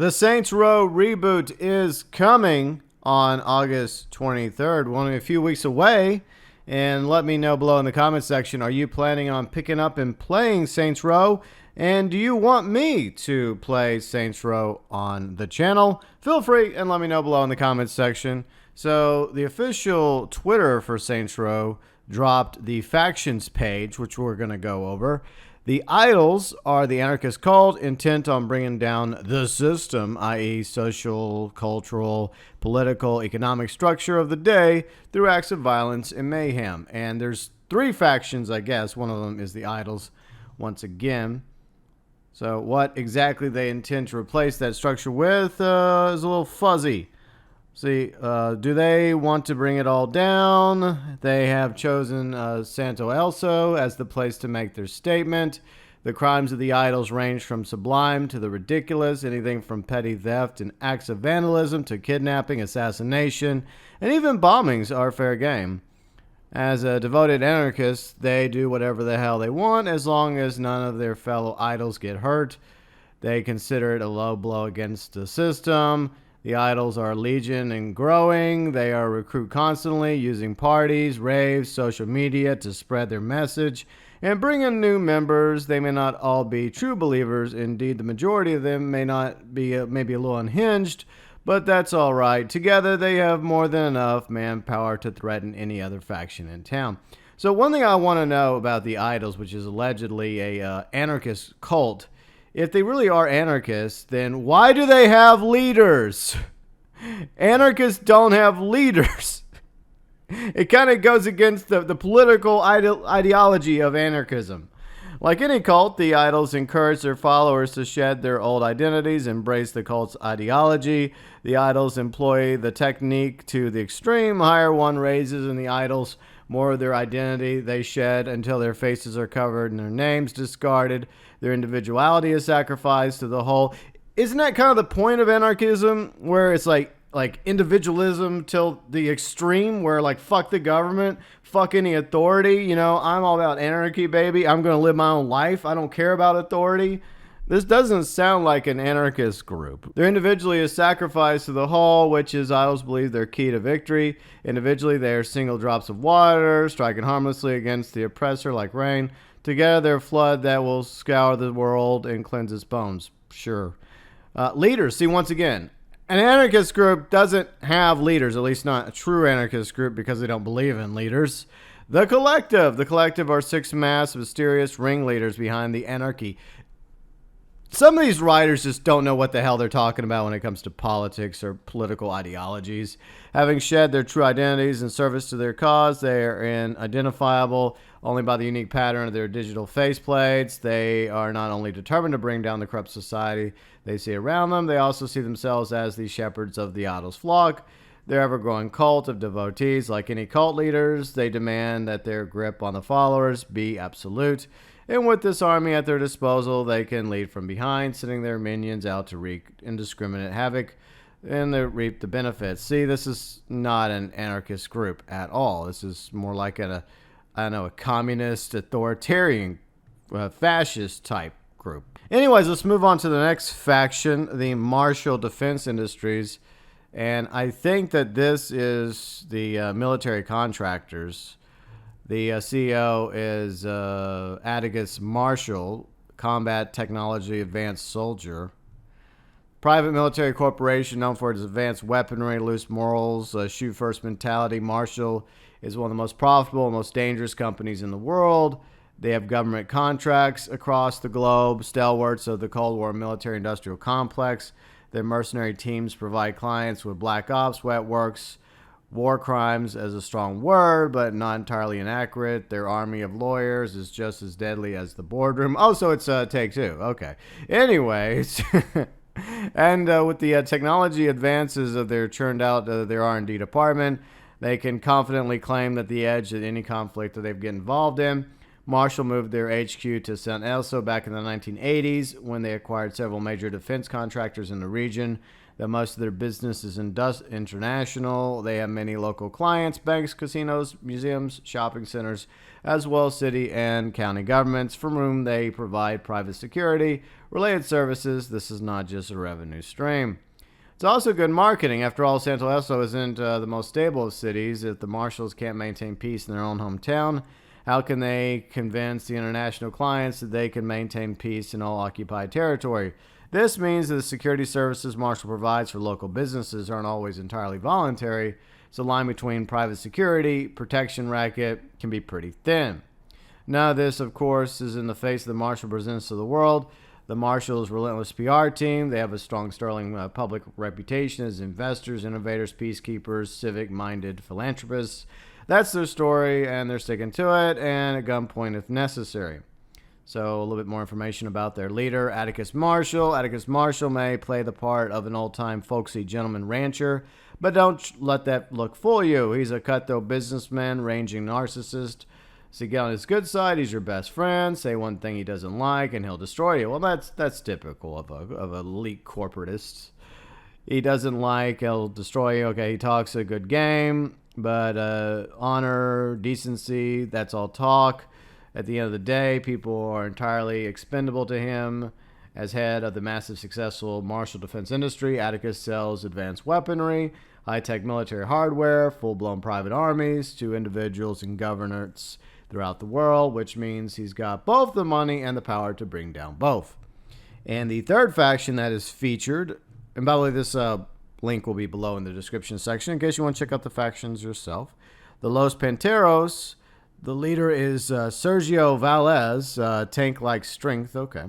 The Saints Row reboot is coming on August 23rd. We're only a few weeks away. And let me know below in the comment section, are you planning on picking up and playing Saints Row? And do you want me to play Saints Row on the channel? Feel free and let me know below in the comments section. So the official Twitter for Saints Row dropped the factions page, which we're going to go over. The idols are the anarchist cult intent on bringing down the system, i.e. social, cultural, political, economic structure of the day through acts of violence and mayhem. And there's three factions, I guess. One of them is the idols, once again. So what exactly they intend to replace that structure with is a little fuzzy. See, do they want to bring it all down? They have chosen Santo Elso as the place to make their statement. The crimes of the idols range from sublime to the ridiculous, anything from petty theft and acts of vandalism to kidnapping, assassination, and even bombings are fair game. As a devoted anarchists, they do whatever the hell they want as long as none of their fellow idols get hurt. They consider it a low blow against the system. The idols are legion and growing. They are recruit constantly using parties, raves, social media to spread their message and bring in new members. They may not all be true believers. Indeed, the majority of them may not be maybe a little unhinged, but that's all right. Together, they have more than enough manpower to threaten any other faction in town. So one thing I want to know about the idols, which is allegedly a anarchist cult, if they really are anarchists, then why do they have leaders? Anarchists don't have leaders. It kind of goes against the political ideology of anarchism. Like any cult, the idols encourage their followers to shed their old identities, embrace the cult's ideology. The idols employ the technique to the extreme. Higher one raises in the idols more of their identity they shed until their faces are covered and their names discarded. Their individuality is sacrificed to the whole. Isn't that kind of the point of anarchism, where it's like individualism till the extreme, where like fuck the government, fuck any authority, you know, I'm all about anarchy, baby. I'm going to live my own life. I don't care about authority. This doesn't sound like an anarchist group. Their individually is sacrificed to the whole, which is idols believe their key to victory. Individually, they are single drops of water, striking harmlessly against the oppressor like rain. Together, they're a flood that will scour the world and cleanse its bones. Sure. Leaders. See, once again, an anarchist group doesn't have leaders, at least not a true anarchist group, because they don't believe in leaders. The Collective. The Collective are six masked, mysterious ringleaders behind the anarchy. Some of these writers just don't know what the hell they're talking about when it comes to politics or political ideologies. Having shed their true identities in service to their cause, they are identifiable only by the unique pattern of their digital faceplates. They are not only determined to bring down the corrupt society they see around them, they also see themselves as the shepherds of the idols' flock. Their ever-growing cult of devotees, like any cult leaders, they demand that their grip on the followers be absolute. And with this army at their disposal, they can lead from behind, sending their minions out to wreak indiscriminate havoc and they reap the benefits. See, this is not an anarchist group at all. This is more like a communist, authoritarian, fascist type group. Anyways, let's move on to the next faction, the Marshall Defense Industries. And I think that this is the military contractors. The CEO is Atticus Marshall, Combat Technology Advanced Soldier. Private military corporation known for its advanced weaponry, loose morals, shoot-first mentality. Marshall is one of the most profitable and most dangerous companies in the world. They have government contracts across the globe, stalwarts of the Cold War military-industrial complex. Their mercenary teams provide clients with black ops, wet works, war crimes as a strong word, but not entirely inaccurate. Their army of lawyers is just as deadly as the boardroom. Oh, so it's take two. Okay. Anyways, and with the technology advances of their churned out their R&D department, they can confidently claim that the edge at any conflict that they get involved in. Marshall moved their HQ to San Elso back in the 1980s when they acquired several major defense contractors in the region. That most of their business is international. They have many local clients, banks, casinos, museums, shopping centers, as well as city and county governments, from whom they provide private security, related services. This is not just a revenue stream. It's also good marketing. After all, Santo Eso isn't the most stable of cities. If the marshals can't maintain peace in their own hometown, how can they convince the international clients that they can maintain peace in all occupied territory? This means that the security services Marshall provides for local businesses aren't always entirely voluntary, so the line between private security, protection racket can be pretty thin. None of this, of course, is in the face of the Marshall presents to the world. The Marshall's relentless PR team, they have a strong sterling public reputation as investors, innovators, peacekeepers, civic-minded philanthropists. That's their story, and they're sticking to it, and at gunpoint if necessary. So a little bit more information about their leader, Atticus Marshall. Atticus Marshall may play the part of an old-time folksy gentleman rancher, but don't let that look fool you. He's a cutthroat businessman, ranging narcissist. So you get on his good side, he's your best friend. Say one thing he doesn't like, and he'll destroy you. Well, that's typical of a elite corporatist. He doesn't like, he'll destroy you. Okay, he talks a good game, but honor, decency, that's all talk. At the end of the day, people are entirely expendable to him. As head of the massive successful Marshall defense industry, Atticus sells advanced weaponry, high-tech military hardware, full-blown private armies to individuals and governors throughout the world, which means he's got both the money and the power to bring down both. And the third faction that is featured, and by the way, this link will be below in the description section in case you want to check out the factions yourself. The Los Panteros, the leader is Sergio Valles, tank-like strength, okay.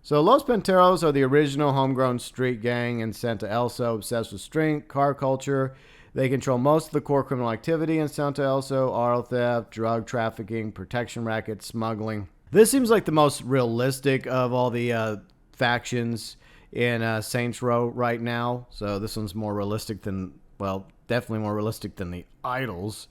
So Los Panteros are the original homegrown street gang in Santa Elsa, obsessed with strength, car culture. They control most of the core criminal activity in Santa Elsa: auto theft, drug trafficking, protection rackets, smuggling. This seems like the most realistic of all the factions in Saints Row right now. So this one's more realistic than, well, definitely more realistic than the Idols.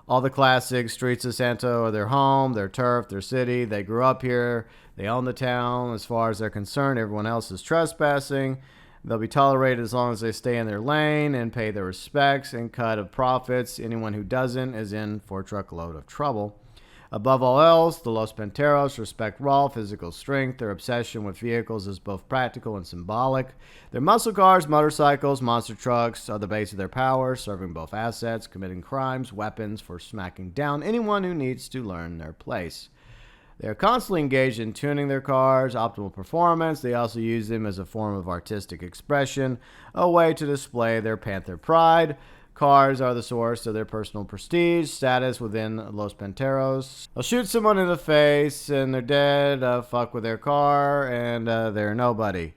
All the classic streets of Santo are their home, their turf, their city. They grew up here. They own the town. As far as they're concerned, everyone else is trespassing. They'll be tolerated as long as they stay in their lane and pay their respects and cut of profits. Anyone who doesn't is in for a truckload of trouble. Above all else, the Los Panteros respect raw physical strength. Their obsession with vehicles is both practical and symbolic. Their muscle cars, motorcycles, monster trucks are the base of their power, serving both assets, committing crimes, weapons for smacking down anyone who needs to learn their place. They're constantly engaged in tuning their cars, optimal performance. They also use them as a form of artistic expression, a way to display their Panther pride. Cars are the source of their personal prestige, status within Los Panteros. They'll shoot someone in the face and they're dead, fuck with their car, and they're nobody.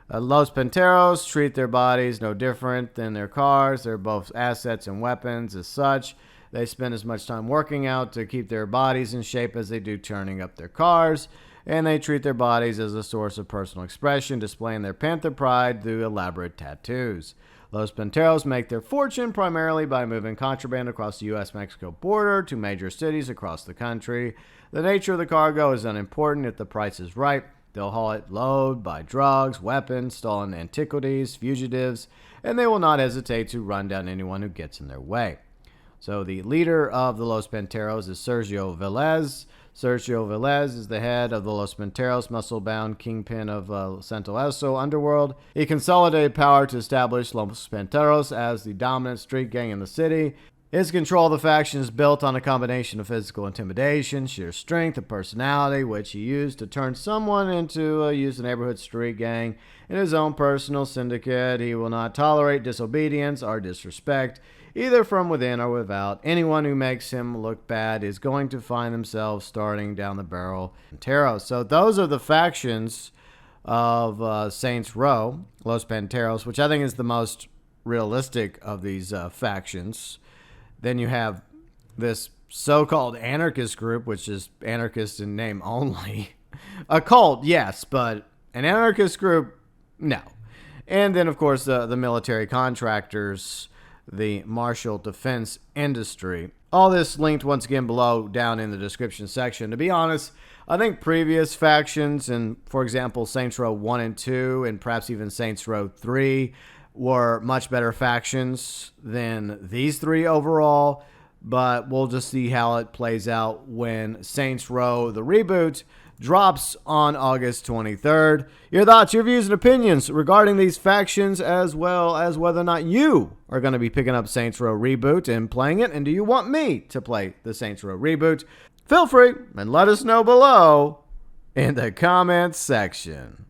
Los Panteros treat their bodies no different than their cars. They're both assets and weapons. As such, they spend as much time working out to keep their bodies in shape as they do turning up their cars, and they treat their bodies as a source of personal expression, displaying their Panther pride through elaborate tattoos. Los Panteros make their fortune primarily by moving contraband across the U.S.-Mexico border to major cities across the country. The nature of the cargo is unimportant if the price is right. They'll haul it load by drugs, weapons, stolen antiquities, fugitives, and they will not hesitate to run down anyone who gets in their way. So the leader of the Los Panteros is Sergio Velez. Sergio Velez is the head of the Los Panteros, muscle-bound kingpin of Santo Eso underworld. He consolidated power to establish Los Panteros as the dominant street gang in the city. His control of the faction is built on a combination of physical intimidation, sheer strength, and personality, which he used to turn someone into a neighborhood street gang. In his own personal syndicate, he will not tolerate disobedience or disrespect, either from within or without. Anyone who makes him look bad is going to find themselves starting down the barrel in Panteros. So those are the factions of Saints Row, Los Panteros, which I think is the most realistic of these factions. Then you have this so-called anarchist group, which is anarchist in name only. A cult, yes, but an anarchist group, no. And then, of course, the military contractors, the Marshall defense industry. All this linked once again below down in the description section. To be honest, I think previous factions, and for example, Saints Row 1 and 2, and perhaps even Saints Row 3, were much better factions than these three overall, but we'll just see how it plays out when Saints Row, the reboot, drops on August 23rd. Your thoughts, your views, and opinions regarding these factions, as well as whether or not you are going to be picking up Saints Row Reboot and playing it, and do you want me to play the Saints Row Reboot? Feel free and let us know below in the comments section.